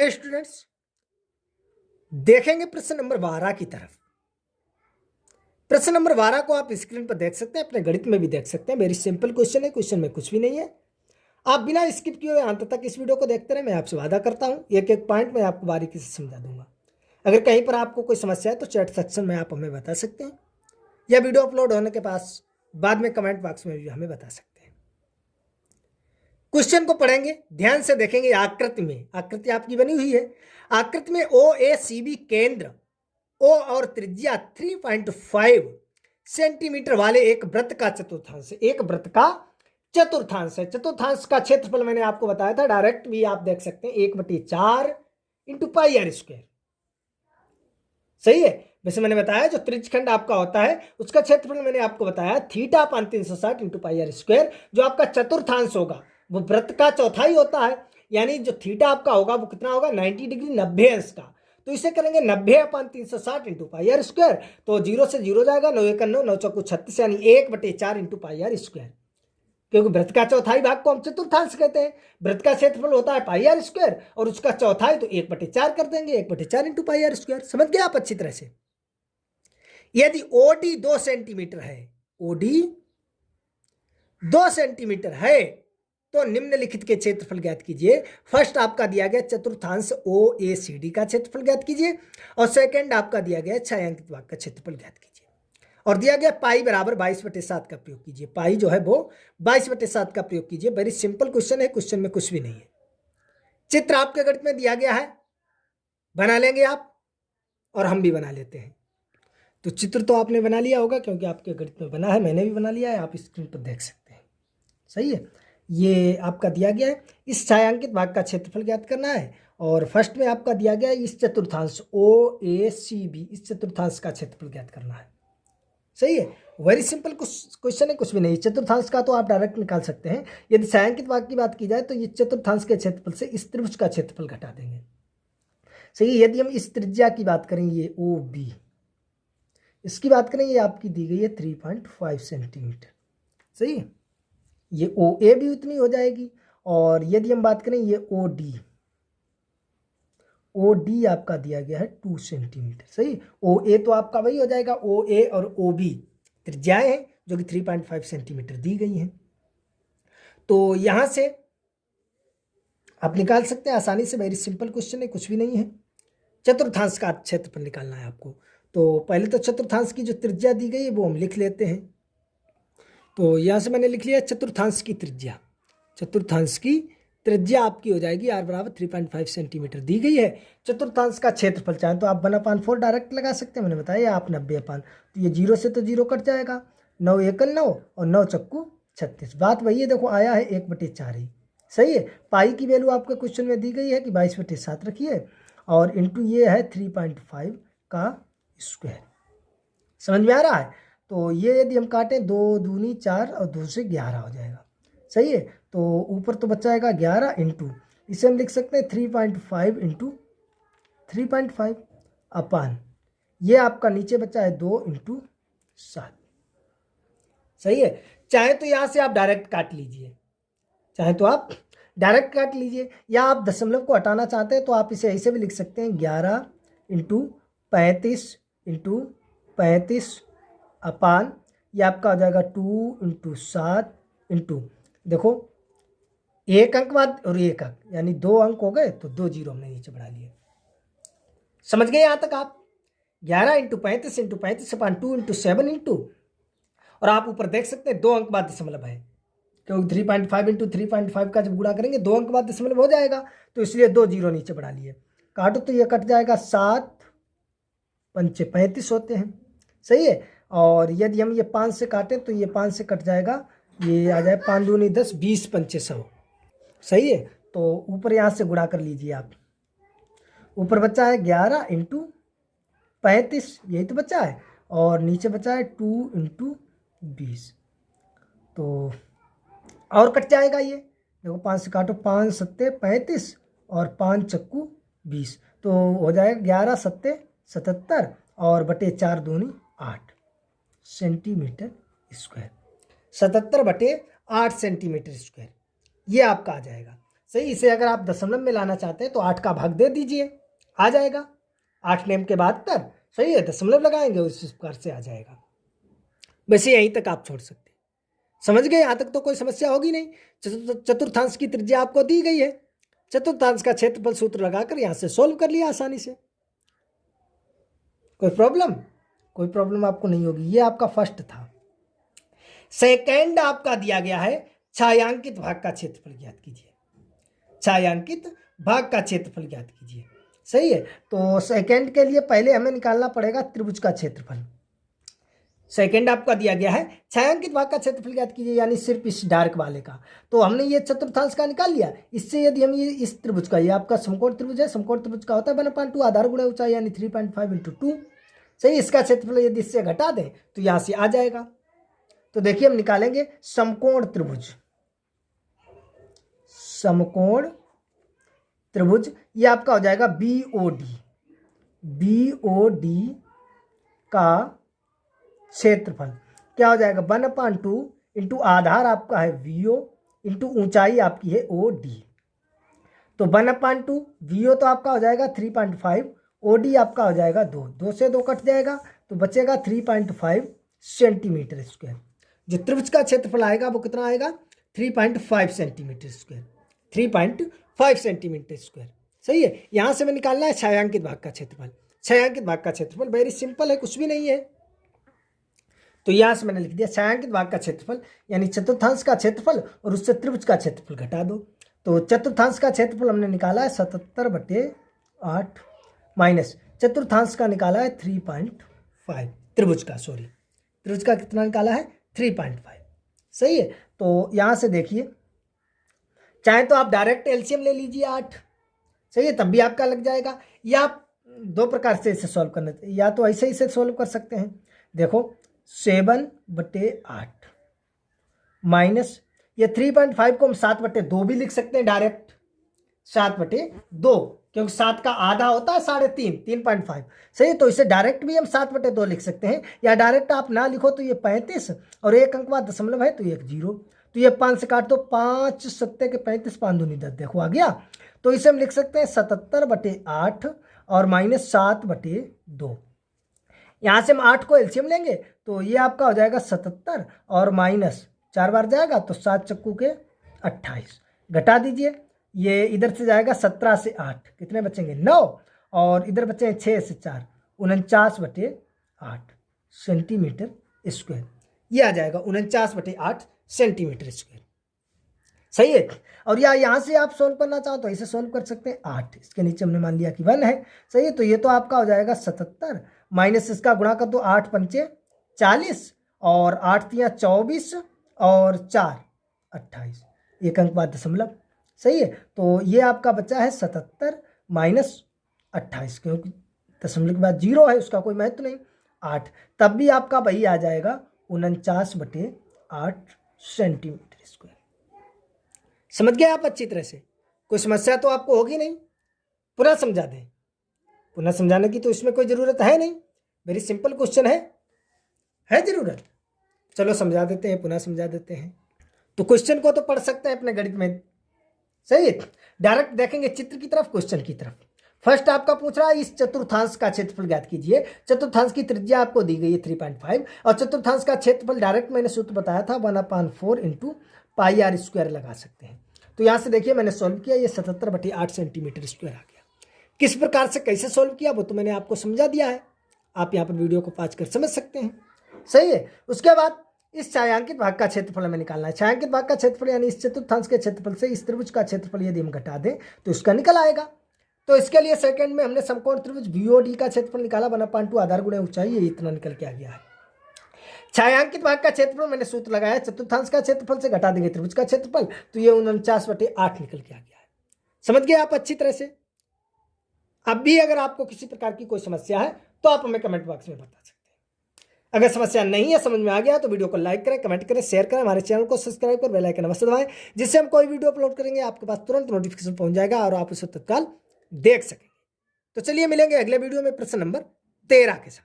Students, देखेंगे प्रश्न number 12 की तरफ। प्रश्न नंबर 12 को आप स्क्रीन पर देख सकते हैं, अपने गणित में भी देख सकते हैं। वेरी सिंपल क्वेश्चन है, क्वेश्चन में कुछ भी नहीं है। आप बिना स्किप किए हुए अंत तक इस वीडियो को देखते रहे। मैं आपसे वादा करता हूं एक एक पॉइंट मैं आपको बारीकी से समझा दूंगा। अगर कहीं पर आपको कोई समस्या है तो चैट सेक्शन में आप हमें बता सकते हैं, या वीडियो अपलोड होने के पास बाद में कमेंट बॉक्स में भी हमें बता सकते हैं। क्वेश्चन को पढ़ेंगे, ध्यान से देखेंगे। आकृति में, आकृति आपकी बनी हुई है। आकृति में ओ ए सी बी केंद्र ओ और त्रिज्या 3.5 सेंटीमीटर वाले एक वृत्त का चतुर्थांश, एक वृत्त का चतुर्थांश है। चतुर्थांश का क्षेत्रफल मैंने आपको बताया था, डायरेक्ट भी आप देख सकते हैं, 1/4 इंटू पाई आर स्क्वायर। सही है। वैसे मैंने बताया जो त्रिज्यखंड आपका होता है उसका क्षेत्रफल मैंने आपको बताया θ/360 इंटू पाई आर स्क्वायर। जो आपका चतुर्थांश होगा वो वृत्त का चौथाई होता है, यानी जो थीटा आपका होगा वो कितना होगा, 90 डिग्री, 90 अंश का। तो इसे करेंगे 90/360 इंटू पाई आर स्क्वायर। तो 0 से 0 जाएगा, 9 1 9, 9 4 36, यानी 1/4 इंटू पाई आर स्क्वायर। क्योंकि वृत्त का चौथाई भाग को हम चतुर्थांश कहते हैं। वृत्त का क्षेत्रफल होता है पाई आर स्क्वायर और उसका चौथाई तो 1/4 कर देंगे, 1/4 इंटू पाई आर स्क्वायर। समझ गए आप अच्छी तरह से। यदि ओडी 2 सेंटीमीटर है, ओडी 2 सेंटीमीटर है तो निम्नलिखित के क्षेत्रफल ज्ञात कीजिए। फर्स्ट आपका दिया गया चतुर्थांश ओ ए सी डी का क्षेत्रफल ज्ञात कीजिए, और सेकंड आपका दिया गया छायांकित भाग का क्षेत्रफल ज्ञात कीजिए, और दिया गया पाई बराबर 22/7 का प्रयोग कीजिए। पाई जो है वो 22/7 का प्रयोग कीजिए। वेरी सिंपल क्वेश्चन है, क्वेश्चन में कुछ भी नहीं है। चित्र आपके गणित में दिया गया है, बना लेंगे आप और हम भी बना लेते हैं। तो चित्र तो आपने बना लिया होगा क्योंकि आपके गणित में बना है, मैंने भी बना लिया है, आप स्क्रीन पर देख सकते हैं। सही है। ये आपका दिया गया है, इस छायांकित भाग का क्षेत्रफल ज्ञात करना है, और फर्स्ट में आपका दिया गया है इस चतुर्थांश ओ ए सी बी, इस चतुर्थांश का क्षेत्रफल ज्ञात करना है। सही है। वेरी सिंपल क्वेश्चन है, कुछ भी नहीं। चतुर्थांश का तो आप डायरेक्ट निकाल सकते हैं। यदि छायांकित भाग की बात की जाए तो ये चतुर्थांश के क्षेत्रफल से इस त्रिभुज का क्षेत्रफल घटा देंगे। सही है। यदि हम इस त्रिज्या की बात करें, ये ओ बी, इसकी बात करें, ये आपकी दी गई है 3.5 सेंटीमीटर। सही है। ये ओ ए भी उतनी हो जाएगी, और यदि हम बात करें ये ओ डी आपका दिया गया है 2 सेंटीमीटर। सही। ओ ए तो आपका वही हो जाएगा, ओ ए और ओ बी त्रिज्याएं हैं जो कि 3.5 सेंटीमीटर दी गई हैं। तो यहां से आप निकाल सकते हैं आसानी से। वेरी सिंपल क्वेश्चन है, कुछ भी नहीं है। चतुर्थांश का क्षेत्रफल निकालना है आपको। तो पहले तो चतुर्थांश की जो त्रिज्या दी गई है वो हम लिख लेते हैं। तो यहाँ से मैंने लिख लिया चतुर्थांश की त्रिज्या। चतुर्थांश की त्रिज्या आपकी हो जाएगी r बराबर 3.5 सेंटीमीटर दी गई है। चतुर्थांश का क्षेत्रफल चाहें तो आप 1/4 डायरेक्ट लगा सकते हैं, मैंने बताया। आप 90/, तो ये 0 से तो 0 कट जाएगा, 9 1 9 और 9 चक्कू 36। बात वही है, देखो आया है 1/4 ही। सही है। पाई की वैल्यू आपके क्वेश्चन में दी गई है कि 22/7 रखिए, और इंटू ये है 3.5 का स्क्वायर। समझ में आ रहा है। तो ये यदि हम काटें, 2 दूनी 4 और 2 से 11 हो जाएगा। सही है। तो ऊपर तो बच जाएगा 11 इंटू, इसे हम लिख सकते हैं 3.5 इंटू 3.5 अपान, ये आपका नीचे बचा है 2 इंटू 7। सही है। चाहे तो यहाँ से आप डायरेक्ट काट लीजिए, चाहे तो आप डायरेक्ट काट लीजिए, या आप दशमलव को हटाना चाहते हैं तो आप इसे ऐसे भी लिख सकते हैं, 11 इंटू 35 इंटू 35 अपान, ये आपका हो जाएगा 2 इंटू 7 इंटू, देखो एक अंक बाद और एक अंक, यानी 2 अंक हो गए, तो 2 जीरो हमने नीचे बढ़ा लिए। समझ गए यहाँ तक आप। 11 इंटू 35 इंटू 35 अपान 2 इंटू 7 इंटू, और आप ऊपर देख सकते हैं 2 अंक बाद दशमलव है, क्योंकि 3.5 इंटू 3.5 का जब गुणा करेंगे 2 अंक बाद दशमलव हो जाएगा, तो इसलिए 2 जीरो नीचे बढ़ा लिए। काटो तो ये कट जाएगा, 7 पंचे 35 होते हैं। सही है। और यदि हम ये 5 से काटें तो ये 5 से कट जाएगा, ये आ जाए 5 दूनी 10, 20 पंचे 100। सही है। तो ऊपर यहाँ से गुणा कर लीजिए आप। ऊपर बचा है 11 इंटू 35, यही तो बचा है, और नीचे बचा है 2 इंटू 20। तो और कट जाएगा ये, देखो 5 से काटो, 5 सत्ते 35 और 5 चक्कू 20, तो हो जाएगा 11 सत्ते 77 और बटे 4 दूनी 8 सेंटीमीटर स्क्वायर। 77/8 सेंटीमीटर स्क्वायर ये आपका आ जाएगा। सही, इसे अगर आप दशमलव में लाना चाहते हैं तो 8 का भाग दे दीजिए, आ जाएगा 8 नेम के बाद पर। सही है, दशमलव लगाएंगे उस प्रकार से आ जाएगा। वैसे यहीं तक आप छोड़ सकते हैं। समझ गए, यहाँ तक तो कोई समस्या होगी नहीं। चतुर्थांश की त्रिज्या आपको दी गई है, चतुर्थांश का क्षेत्रफल सूत्र लगाकर यहाँ से सोल्व कर लिया आसानी से। कोई प्रॉब्लम आपको नहीं होगी। ये आपका फर्स्ट था। सेकंड आपका दिया गया है छायांकित भाग का क्षेत्रफल ज्ञात कीजिए। छायांकित भाग का क्षेत्रफल ज्ञात कीजिए। सही है, तो सेकंड के लिए पहले हमें निकालना पड़ेगा त्रिभुज का क्षेत्रफल। सेकंड आपका दिया गया है छायांकित भाग का क्षेत्रफल ज्ञात कीजिए, यानी सिर्फ इस डार्क वाले का। तो हमने ये चतुर्थांश का निकाल लिया। इससे यदि हम ये इस त्रिभुज का, ये आपका समकोण त्रिभुज है, समकोण त्रिभुज का होता है 1/2 आधार गुणा ऊंचाई यानी 3.5 × 2। सही, इसका क्षेत्रफल यदि इससे घटा दें तो यहाँ से आ जाएगा। तो देखिए हम निकालेंगे समकोण त्रिभुज। समकोण त्रिभुज ये आपका हो जाएगा BOD का क्षेत्रफल क्या हो जाएगा 1/2 इंटू आधार आपका है VO इंटू ऊंचाई आपकी है OD। तो 1/2 VO तो आपका हो जाएगा 3.5, OD आपका हो जाएगा 2 से 2 कट जाएगा तो बचेगा 3.5 सेंटीमीटर स्क्वायर। जो त्रिभुज का क्षेत्रफल आएगा वो कितना आएगा 3.5 सेंटीमीटर स्क्वायर। 3.5 centimetre square. सही है, यहाँ से मैं निकालना है छायांकित भाग का क्षेत्रफल। छायांकित भाग का क्षेत्रफल वेरी सिंपल है, कुछ भी नहीं है। तो यहाँ से मैंने लिख दिया छायांकित भाग का क्षेत्रफल यानी चतुर्थांश का क्षेत्रफल और उससे त्रिभुज का क्षेत्रफल घटा दो। तो चतुर्थांश का क्षेत्रफल हमने निकाला है 77/8 माइनस चतुर्थांश का निकाला है 3.5। त्रिभुज का कितना निकाला है 3.5। सही है, तो यहाँ से देखिए चाहे तो आप डायरेक्ट एलसीएम ले लीजिए 8। सही है, तब भी आपका लग जाएगा। या आप दो प्रकार से इसे सॉल्व करना, या तो ऐसे ही इसे सॉल्व कर सकते हैं। देखो 7/8 माइनस ये 3.5 को हम 7/2 भी लिख सकते हैं डायरेक्ट। 7/2 क्योंकि 7 का आधा होता है 3.5, 3.5। सही, तो इसे डायरेक्ट भी हम 7/2 लिख सकते हैं, या डायरेक्ट आप ना लिखो तो ये 35 और 1 अंक बाद दशमलव है तो 1 0। तो ये 5 से काट दो, 5 7 के 35, 5 दूनी 10। देखो आ गया। तो इसे हम लिख सकते हैं 77/8 और माइनस 7/2। यहाँ से हम 8 को एलसीएम लेंगे तो ये आपका हो जाएगा 77 और माइनस 4 बार जाएगा तो 7 चक्कू के 28। घटा दीजिए, ये इधर से जाएगा 17 से 8 कितने बचेंगे 9 और इधर बचे 6 से 4 49/8 सेंटीमीटर स्क्वायर। ये आ जाएगा 49/8 सेंटीमीटर स्क्वायर। सही है, और या यहाँ से आप सोल्व करना चाहो तो इसे सोल्व कर सकते हैं 8। इसके नीचे हमने मान लिया कि 1 है। सही है, तो ये तो आपका हो जाएगा 77 माइनस इसका गुणा कर दो 8 पंचे 40 और 8 तिया 24 और 4 28, 1 अंक बाद दशमलव। सही है, तो ये आपका बचा है 77 माइनस 28 क्योंकि दशमलव के बाद 0 है, उसका कोई महत्व नहीं 8। तब भी आपका वही आ जाएगा 49/8 सेंटीमीटर स्क्वायर। समझ गए आप अच्छी तरह से? कोई समस्या तो आपको होगी नहीं। पुनः समझा दें, पुनः समझाने की तो इसमें कोई ज़रूरत है नहीं, वेरी सिंपल क्वेश्चन है ज़रूरत? चलो समझा देते हैं, पुनः समझा देते हैं। तो क्वेश्चन को तो पढ़ सकते हैं अपने गणित में। सही है, डायरेक्ट देखेंगे चित्र की तरफ, क्वेश्चन की तरफ। फर्स्ट आपका पूछ रहा है इस चतुर्थांश का क्षेत्रफल ज्ञात कीजिए। चतुर्थांश की त्रिज्या आपको दी गई है 3.5 और चतुर्थांश का क्षेत्रफल डायरेक्ट मैंने सूत्र बताया था 1/4 इंटू πr² लगा सकते हैं। तो यहाँ से देखिए मैंने सॉल्व किया, ये 77/8 सेंटीमीटर स्क्वायर आ गया। किस प्रकार से कैसे सॉल्व किया वो तो मैंने आपको समझा दिया है, आप यहाँ पर वीडियो को पॉज कर समझ सकते हैं। सही है, उसके बाद इस छायांकित भाग का क्षेत्रफल हमें निकालना है। छायांकित भाग का क्षेत्रफल यानी इस चतुर्थांश के क्षेत्रफल से इस त्रिभुज का क्षेत्रफल यदि हम घटा दें तो इसका निकल आएगा। तो इसके लिए सेकंड में हमने समकोण त्रिभुज BOD का क्षेत्रफल निकाला 1/2 आधार गुणा ऊंचाई, ये इतना निकल के आ गया है। छायांकित भाग का क्षेत्रफल मैंने सूत्र लगाया, चतुर्थांश का क्षेत्रफल से घटा देंगे त्रिभुज का क्षेत्रफल तो ये 49/8 निकल के आ गया है। समझ गए आप अच्छी तरह से? अब भी अगर आपको किसी प्रकार की कोई समस्या है तो आप हमें कमेंट बॉक्स में बता सकते हैं। अगर समस्या नहीं है, समझ में आ गया तो वीडियो को लाइक करें, कमेंट करें, शेयर करें, हमारे चैनल को सब्सक्राइब कर बेल आइकन अवश्य दबाएं, जिससे हम कोई वीडियो अपलोड करेंगे आपके पास तुरंत नोटिफिकेशन पहुंच जाएगा और आप उसे तत्काल देख सकेंगे। तो चलिए मिलेंगे अगले वीडियो में प्रश्न नंबर 13 के साथ।